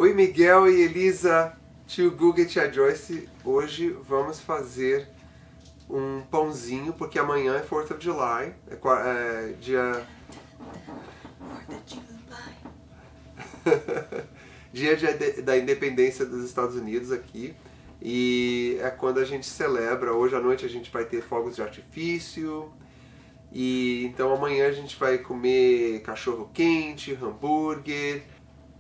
Oi, Miguel e Elisa, tio Guga e tia Joyce. Hoje vamos fazer um pãozinho, porque amanhã é 4th of July, é dia... 4th of July. dia da independência dos Estados Unidos aqui. E é quando a gente celebra. Hoje à noite a gente vai ter fogos de artifício. E então amanhã a gente vai comer cachorro quente, hambúrguer.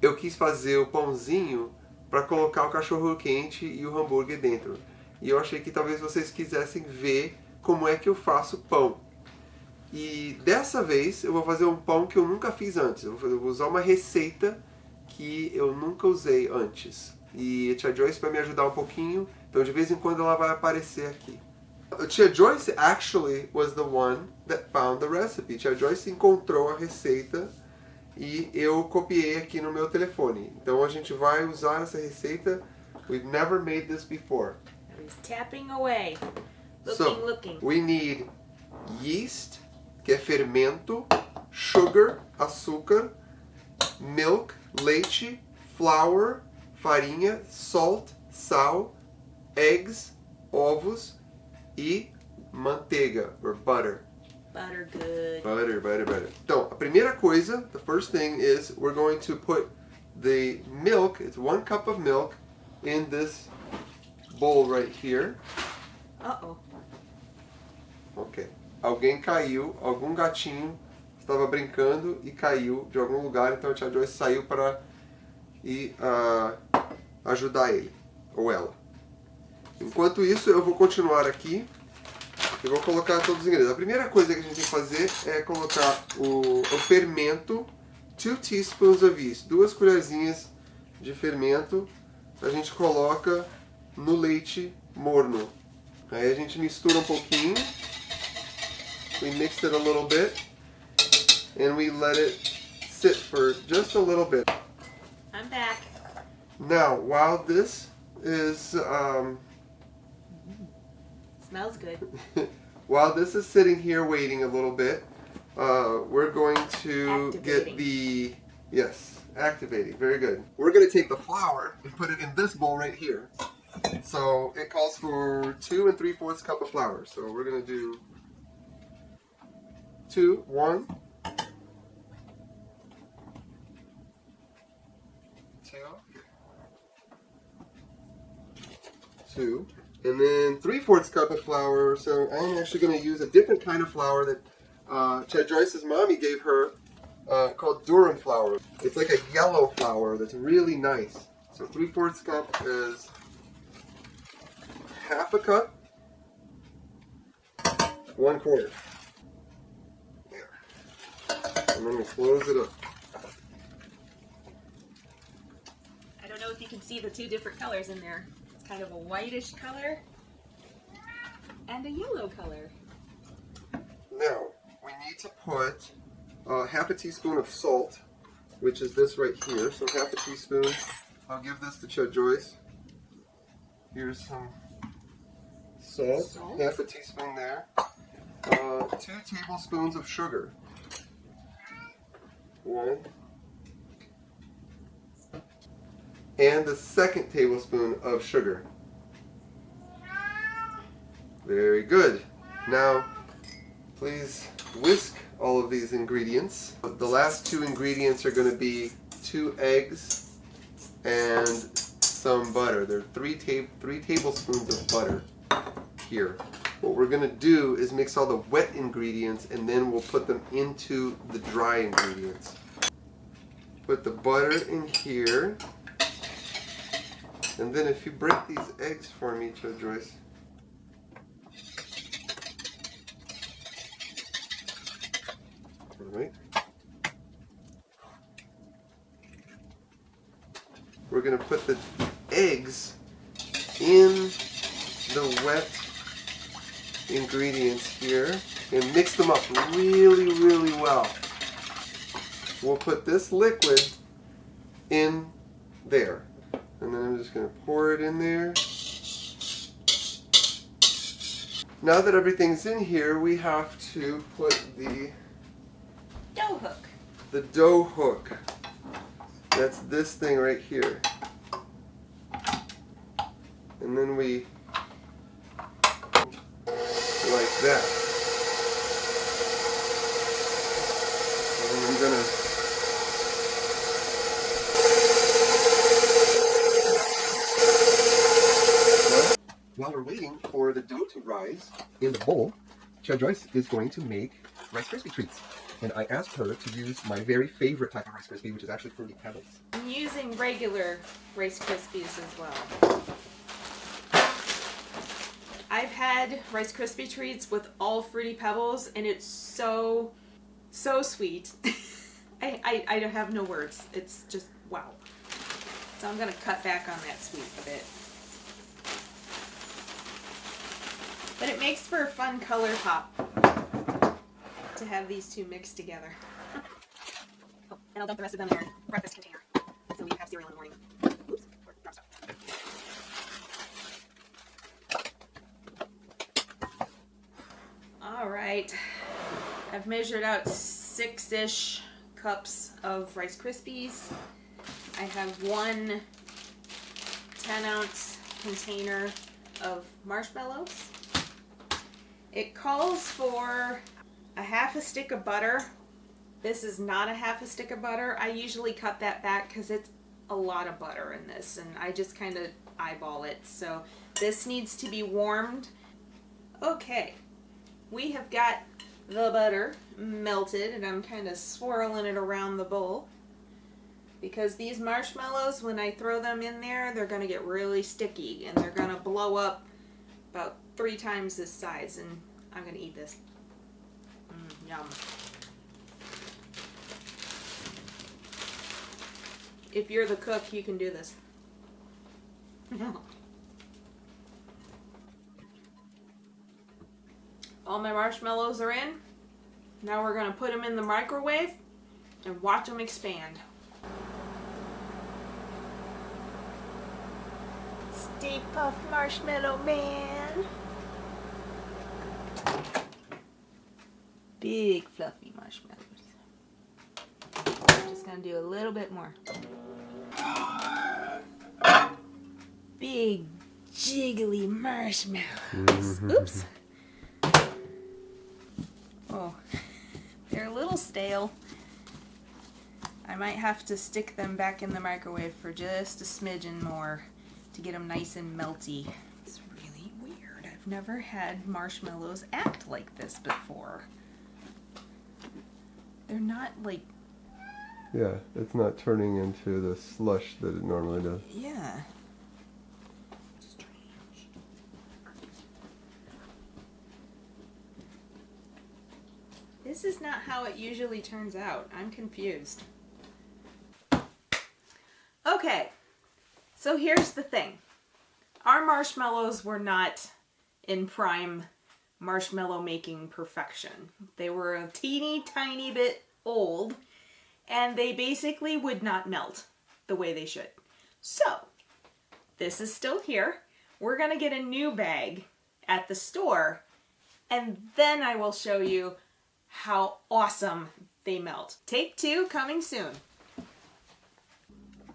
Eu quis fazer o pãozinho para colocar o cachorro quente e o hambúrguer dentro. E eu achei que talvez vocês quisessem ver como é que eu faço pão. E dessa vez eu vou fazer um pão que eu nunca fiz antes. Eu vou usar uma receita que eu nunca usei antes. E a tia Joyce vai me ajudar um pouquinho, então de vez em quando ela vai aparecer aqui. A tia Joyce actually was the one that found the recipe. Tia Joyce encontrou a receita e eu copiei aqui no meu telefone. Então a gente vai usar essa receita. We've never made this before. He's tapping away. Looking. We need yeast, que é fermento, sugar, açúcar, milk, leite, flour, farinha, salt, sal, eggs, ovos e manteiga, or butter. Butter good. Butter. Então, a primeira coisa, the first thing is we're going to put the milk, it's 1 cup of milk, in this bowl right here. Uh-oh. Ok. Alguém caiu, algum gatinho estava brincando e caiu de algum lugar, então a tia Joyce saiu para ir ajudar ele, ou ela. Enquanto isso, eu vou continuar aqui e vou colocar todos os ingredientes. A primeira coisa que a gente tem que fazer é colocar o fermento, 2 teaspoons of yeast, 2 colherzinhas de fermento, a gente coloca no leite morno. Aí a gente mistura um pouquinho, we mix it a little bit, and we let it sit for just a little bit. I'm back. Now, while this is Smells good. while this is sitting here waiting a little bit, we're going to get the activating. Very good. We're going to take the flour and put it in this bowl right here. So it calls for 2 3/4 cup of flour. So we're going to do 1, 2, and then 3/4 cup of flour. So I'm actually going to use a different kind of flour that Tia Joyce's mommy gave her, called Durham flour. It's like a yellow flour that's really nice. So 3/4 cup is 1/2 cup, 1/4. There. And then we close it up. I don't know if you can see the 2 different colors in there. It's kind of a whitish color and a yellow color. Now, we need to put 1/2 teaspoon of salt, which is this right here. So 1/2 teaspoon. I'll give this to Tia Joyce. Here's some salt. 1/2 teaspoon there. 2 tablespoons of sugar. 1. And the 2nd tablespoon of sugar. Very good. Now, please whisk all of these ingredients. The last 2 ingredients are going to be 2 eggs and some butter. There are 3 tablespoons of butter here. What we're going to do is mix all the wet ingredients and then we'll put them into the dry ingredients. Put the butter in here. And then if you break these eggs for me, Tia Joyce. Alright. We're going to put the eggs in the wet ingredients here and mix them up really well. We'll put this liquid in there. And then I'm just going to pour it in there. Now that everything's in here, we have to put the Dough hook. the dough hook. That's this thing right here. And then we like that. And I'm gonna while we're waiting for the dough to rise in the bowl, Joyce is going to make Rice Krispie treats. And I asked her to use my very favorite type of Rice Krispie, which is actually Fruity Pebbles. I'm using regular Rice Krispies as well. I've had Rice Krispie treats with all Fruity Pebbles, and it's so sweet. I don't have no words. It's just wow. So I'm gonna cut back on that sweet a bit. But it makes for a fun color pop to have these two mixed together. Oh, and I'll dump the rest of them in our breakfast container so we have cereal in the morning. Oops, drop stuff. All right, I've measured out 6-ish cups of Rice Krispies. I have one 10-ounce container of marshmallows. It calls for a half a stick of butter. This is not a half a stick of butter. I usually cut that back because it's a lot of butter in this, and I just kind of eyeball it. So this needs to be warmed. Okay, we have got the butter melted, and I'm kind of swirling it around the bowl because these marshmallows, when I throw them in there, they're going to get really sticky and they're going to blow up about 3 times this size, and I'm going to eat this. Yum. If you're the cook, you can do this. All my marshmallows are in. Now we're going to put them in the microwave and watch them expand. Stay Puft Marshmallow Man. Big fluffy marshmallows. I'm just going to do a little bit more. Big jiggly marshmallows. Oops. Oh, they're a little stale. I might have to stick them back in the microwave for just a smidgen more to get them nice and melty. It's really weird. I've never had marshmallows act like this before. They're not like... Yeah, it's not turning into the slush that it normally does. Yeah. Strange. This is not how it usually turns out. I'm confused. Okay, so here's the thing. Our marshmallows were not in prime marshmallow making perfection. They were a teeny tiny bit old, and they basically would not melt the way they should. So, this is still here. We're gonna get a new bag at the store, and then I will show you how awesome they melt. Take 2 coming soon.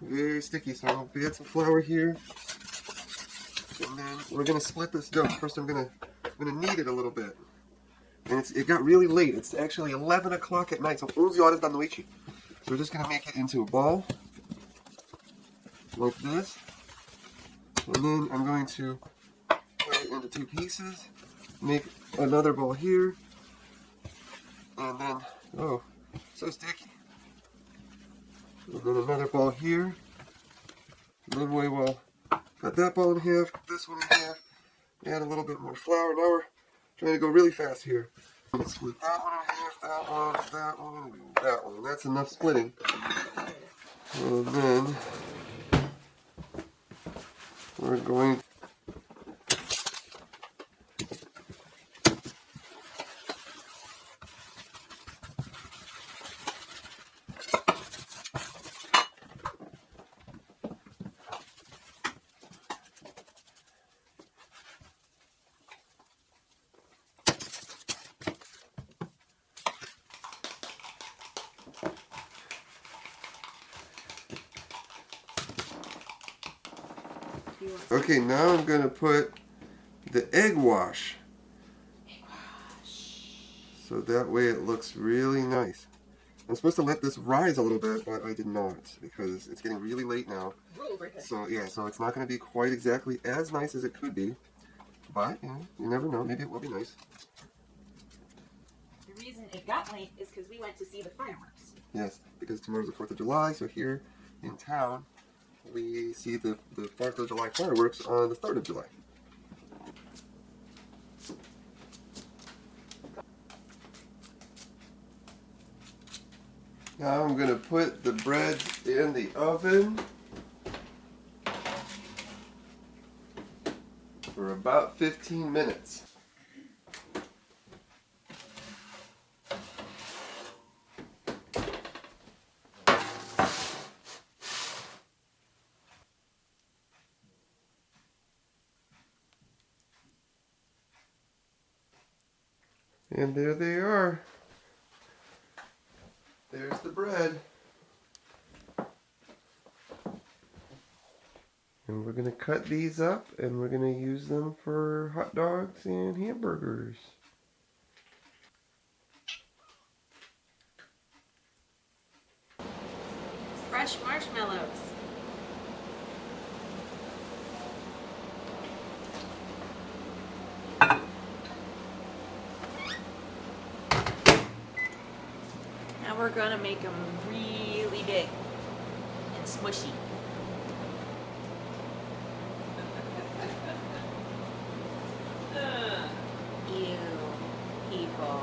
Very sticky, so we got some flour here. And then we're gonna split this dough. First I'm gonna knead it a little bit. And it got really late. It's actually 11 o'clock at night, so 11 horas da noite. So we're just gonna make it into a ball. Like this. And then I'm going to put it into 2 pieces. Make another ball here. And then, oh, so sticky. And then another ball here. And then we will cut that ball in half, this one in half, add a little bit more flour. Now we're trying to go really fast here. Let's split that one in half, that one, that one, that one. That's enough splitting. And then we're going you want. Okay, now I'm gonna put the egg wash. Egg wash. So that way it looks really nice. I'm supposed to let this rise a little bit, but I did not because it's getting really late now. Rule breaker. So yeah, so it's not going to be quite exactly as nice as it could be. But you never know. Maybe it will be nice. The reason it got late is because we went to see the fireworks. Yes, because tomorrow's the 4th of July. So here in town, we see the 4th of July fireworks on the 3rd of July. Now I'm going to put the bread in the oven for about 15 minutes. And there they are. There's the bread. And we're going to cut these up and we're going to use them for hot dogs and hamburgers. Fresh marshmallows. Now we're gonna make them really big and smushy. Ew, people.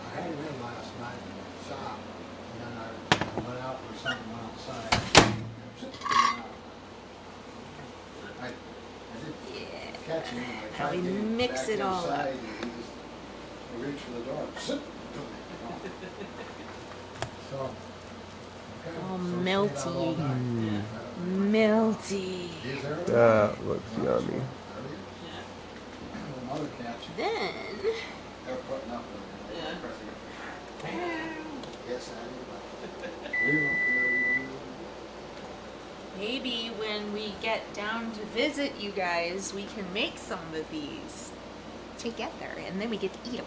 I had him in last night in the shop, and then I went out for something outside. I did Yeah. catch him, and I How tried we to get him mix back it all inside, up. and he just reached for the door. So, okay, All so stayed melty. out all night. Melty. Is there? That looks yummy. The mother catch. Then They're putting up with it. Yes, I do. maybe when we get down to visit you guys, we can make some of these together and then we get to eat them.